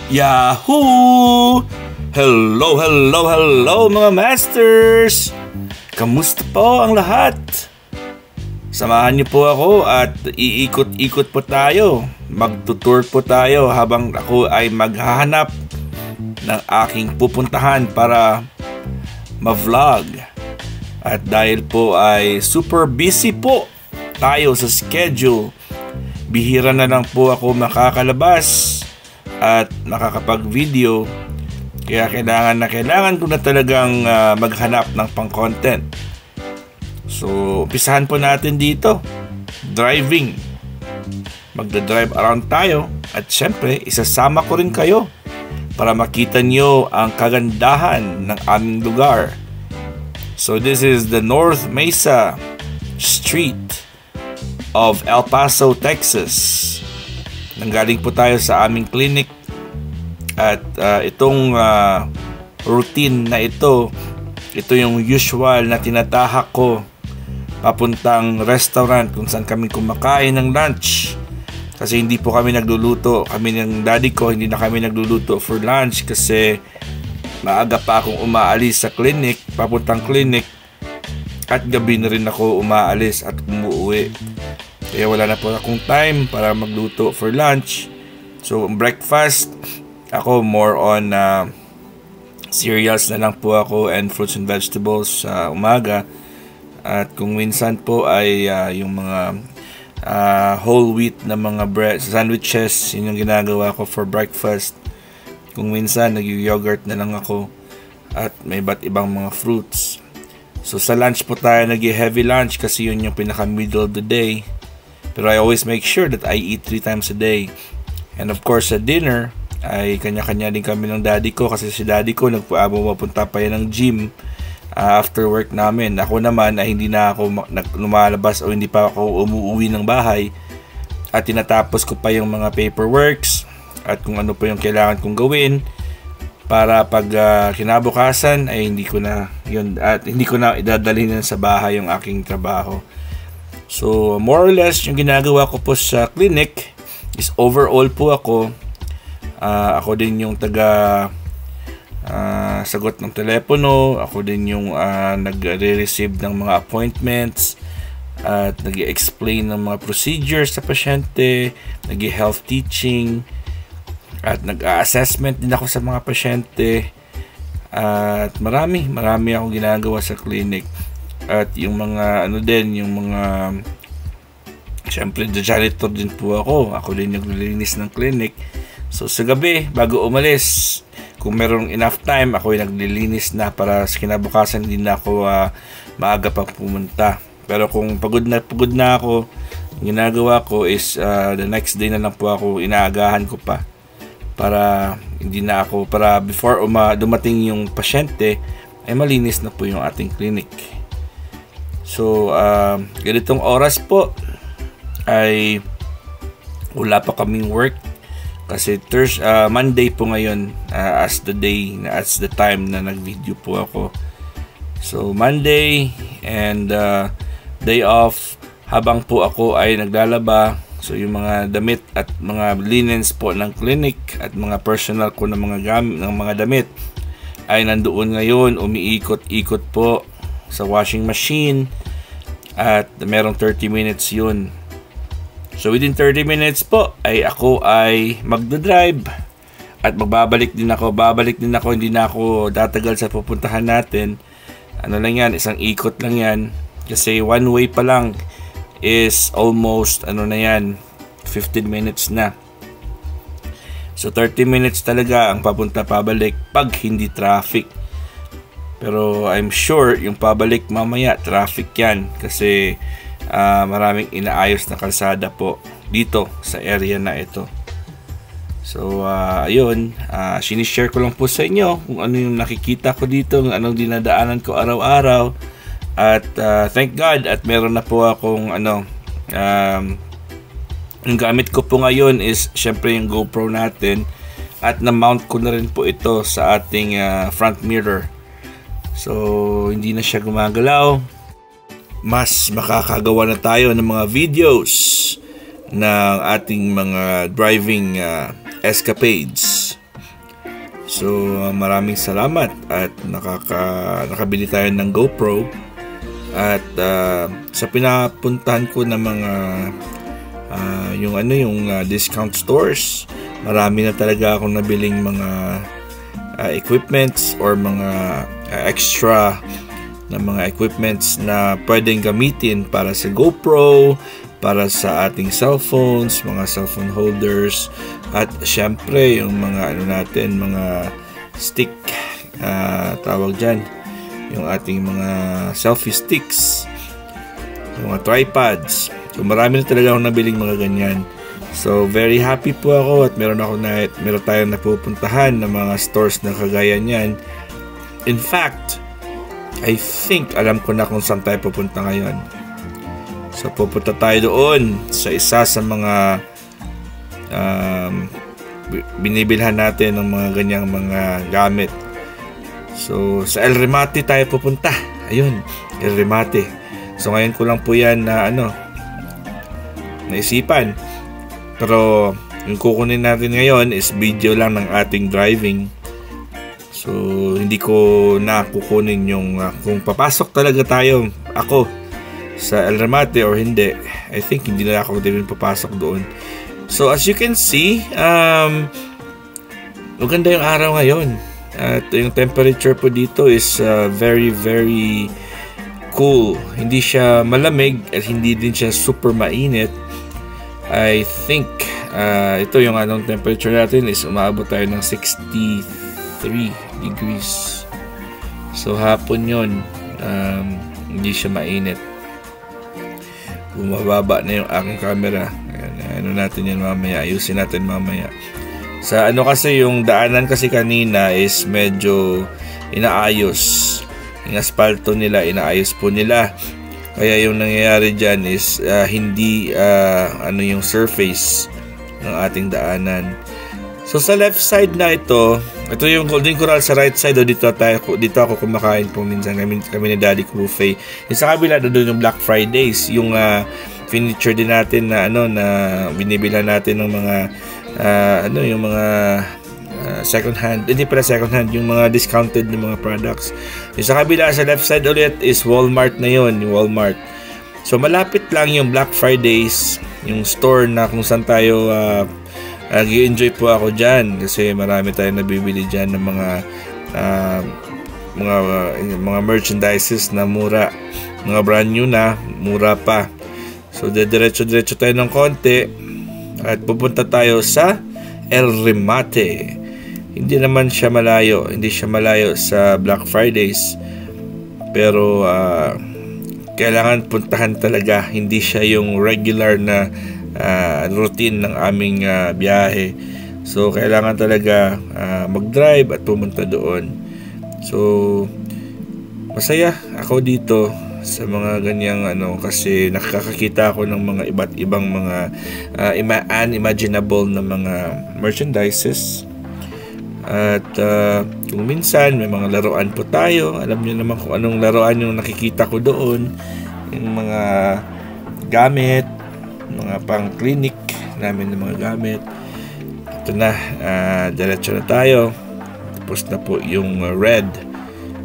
Yahoo! Hello mga masters! Kamusta po ang lahat? Samahan niyo po ako at iikot-ikot po tayo. Magtutour po tayo habang ako ay maghahanap ng aking pupuntahan para ma-vlog. At dahil po ay super busy po tayo sa schedule, bihira na lang po ako makakalabas at makakapag-video. Kaya kailangan ko na talagang maghanap ng pang-content. So, umpisahan po natin dito. Driving. Magdadrive around tayo. At syempre, isasama ko rin kayo para makita nyo ang kagandahan ng aming lugar. So, this is the North Mesa Street of El Paso, Texas. Nanggaling po tayo sa aming clinic. At itong routine na ito yung usual na tinatahak ko papuntang restaurant kung saan kami kumakain ng lunch. Kasi hindi po kami nagluluto. Kami ng daddy ko, hindi na kami nagluluto for lunch kasi maaga pa akong umaalis sa clinic, papuntang clinic. At gabi na rin ako umaalis at umuwi. Kaya wala na po akong time para magluto for lunch. So, breakfast, ako more on cereals na lang po ako and fruits and vegetables sa umaga. At kung minsan po ay yung mga whole wheat na mga bread, sandwiches, yun yung ginagawa ko for breakfast. Kung minsan nag-yogurt na lang ako at may iba't ibang mga fruits. So sa lunch po tayo nag-heavy lunch kasi yun yung pinaka middle of the day. Pero I always make sure that I eat 3 times a day. And of course sa dinner ay kanya-kanya din kami ng daddy ko kasi si daddy ko nagpapunta pa yan ng gym after work namin. Ako naman ay hindi na ako lumalabas o hindi pa ako umuwi ng bahay at tinatapos ko pa yung mga paperworks at kung ano pa yung kailangan kong gawin para pag kinabukasan ay hindi ko na yun at hindi ko na idadalhin sa bahay yung aking trabaho. So more or less yung ginagawa ko po sa clinic is overall po ako din yung taga sagot ng telepono, ako din yung nagre-receive ng mga appointments at nag-explain ng mga procedures sa pasyente, nag-health teaching at nag-assessment din ako sa mga pasyente at marami akong ginagawa sa clinic. At yung mga syempre the janitor din po ako din yung naglilinis ng clinic. So sa gabi bago umalis, kung merong enough time, ako yung naglilinis na para sa kinabukasan hindi na ako maaga pa pumunta. Pero kung pagod na ako, ginagawa ko is the next day na lang po ako, inaagahan ko pa para hindi na ako, para before dumating yung pasyente ay malinis na po yung ating clinic. So ganitong oras po ay wala pa kaming work kasi Monday po ngayon as the time na nag-video po ako. So Monday and day off habang po ako ay naglalaba. So yung mga damit at mga linens po ng clinic at mga personal ko ng mga damit ay nandoon ngayon, umiikot-ikot po sa washing machine at merong 30 minutes yun. So within 30 minutes po ay ako ay magdadrive at babalik din ako, hindi na ako tatagal sa pupuntahan natin. Ano lang yan, isang ikot lang yan kasi one way pa lang is almost 15 minutes na. So 30 minutes talaga ang papunta pabalik pag hindi traffic. Pero I'm sure yung pabalik mamaya traffic yan kasi maraming inaayos na kalsada po dito sa area na ito. So ayun, sinishare ko lang po sa inyo kung ano yung nakikita ko dito, kung anong dinadaanan ko araw-araw. At thank God at meron na po akong yung gamit ko po ngayon is syempre yung GoPro natin at na-mount ko na rin po ito sa ating front mirror. So hindi na siya gumagalaw. Mas makakagawa na tayo ng mga videos ng ating mga driving escapades. So maraming salamat at nakabili tayo ng GoPro. At sa pinapuntahan ko na mga yung discount stores, marami na talaga akong nabiling mga equipments or mga extra na mga equipments na pwedeng gamitin para sa GoPro, para sa ating cellphones, mga cellphone holders, at syempre yung mga mga stick, tawag dyan, yung ating mga selfie sticks, yung mga tripods. So marami na talaga akong nabiling mga ganyan. So very happy po ako at meron tayong napupuntahan ng mga stores na kagaya niyan. In fact, I think alam ko na kung saan tayo pupunta ngayon. So pupunta tayo doon sa isa sa mga binibilhan natin ng mga ganyang mga gamit. So sa El Remate tayo pupunta. Ayun, El Remate. So ngayon ko lang po yan na naisipan. Pero yung kukunin natin ngayon is video lang ng ating driving. So hindi ko na kukunin yung kung papasok talaga ako sa El Remate or hindi. I think hindi na ako din papasok doon. So as you can see, maganda yung araw ngayon. At yung temperature po dito is very very cool. Hindi siya malamig at hindi din siya super mainit. I think ito yung temperature natin is umaabot tayo ng 63 degrees. So hapon yun, hindi siya mainit. Bumababa na yung aking camera. Natin yan mamaya, ayusin natin mamaya. Sa kasi yung daanan kasi kanina is medyo inaayos. Yung asfalto nila, inaayos po nila. Kaya yung nangyayari dyan is hindi yung surface ng ating daanan. So sa left side na ito yung Golden Corral. Sa right side, dito ako kumakain po minsan kami ni Daddy Buffet. Yung sa kabila doon yung Black Fridays, yung furniture din natin na na binibilhan natin ng mga yung mga second hand, hindi pala second hand, yung mga discounted na mga products. Yung sa kabila, sa left side ulit is Walmart na yun, yung Walmart. So malapit lang yung Black Fridays, yung store na kung saan tayo nag-enjoy po ako dyan kasi marami tayong nabibili dyan ng mga merchandises na mura, mga brand new na mura pa. So diretso tayo ng konti at pupunta tayo sa El Remate. Hindi naman siya malayo, hindi siya malayo sa Black Fridays, pero kailangan puntahan talaga. Hindi siya yung regular na routine ng aming biyahe. So kailangan talaga mag-drive at pumunta doon. So masaya ako dito sa mga ganyang kasi nakakakita ako ng mga iba't ibang mga unimaginable na mga merchandises. At kung minsan may mga laruan po tayo, alam niyo naman kung anong laruan yung nakikita ko doon, yung mga gamit, mga pang clinic namin ng mga gamit. Ito na, diretso na tayo. Tapos na po yung red,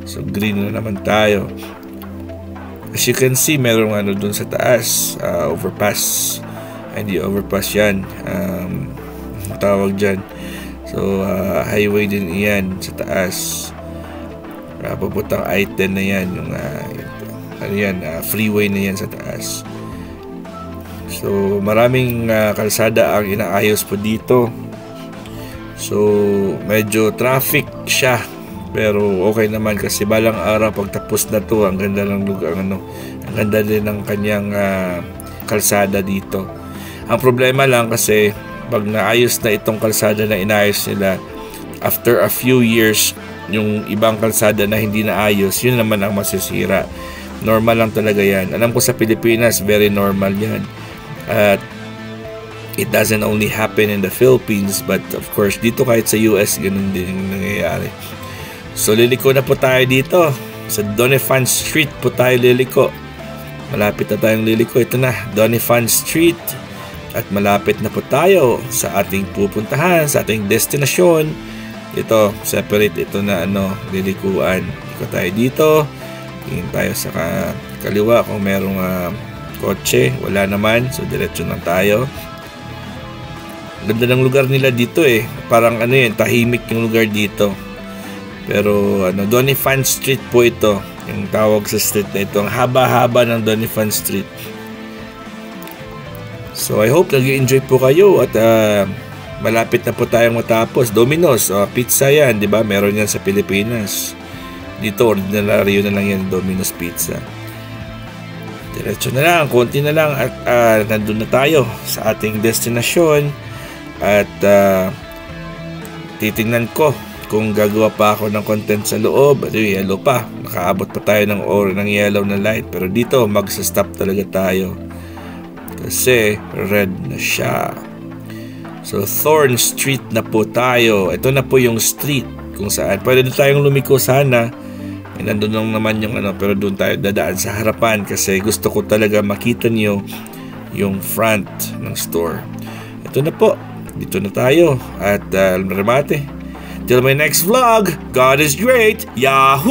so green na naman tayo. As you can see, merong doon sa taas, overpass. Hindi overpass yan, tawag dyan. So highway din iyan sa taas. Papuntang I-10 na yan, yung freeway na yan sa taas. So maraming kalsada ang inaayos po dito. So medyo traffic siya, pero okay naman kasi balang araw pagtapos na to, ang ganda ng lugar, ang ganda din ng kanyang kalsada dito. Ang problema lang kasi pag naayos na itong kalsada na inayos nila, after a few years, yung ibang kalsada na hindi naayos, yun naman ang masisira. Normal lang talaga yan. Alam ko sa Pilipinas, very normal yan. At it doesn't only happen in the Philippines, but of course dito kahit sa US ganun din yung nangyayari. So liliko na po tayo dito sa Doniphan Street po tayo liliko. Malapit na tayong liliko. Ito na, Doniphan Street. At malapit na po tayo sa ating pupuntahan, sa ating destinasyon ito, separate ito na lilikuan. Ikot tayo dito. Tingin tayo sa kaliwa kung merong kotse. Wala naman, so diretso lang tayo. Ganda ng lugar nila dito eh. Parang tahimik yung lugar dito. Pero Doniphan Street po ito. Yung tawag sa street na ito. Ang haba-haba ng Doniphan Street. So I hope nag-enjoy po kayo at malapit na po tayong matapos. Domino's, pizza yan, di ba? Meron yan sa Pilipinas. Dito, ordinaryo na lang yan, Domino's Pizza. Diretso na lang, konti na lang at nandun na tayo sa ating destinasyon. At titingnan ko kung gagawa pa ako ng content sa loob. Yellow pa, nakaabot pa tayo ng yellow na light. Pero dito, magsa-stop talaga tayo kasi red na siya. So Thorn Street na po tayo. Ito na po yung street kung saan pwede na tayong lumiko sana. Nandun lang naman yung pero doon tayo dadaan sa harapan kasi gusto ko talaga makita niyo yung front ng store. Ito na po, dito na tayo at remate. Till my next vlog, God is great. Yahoo!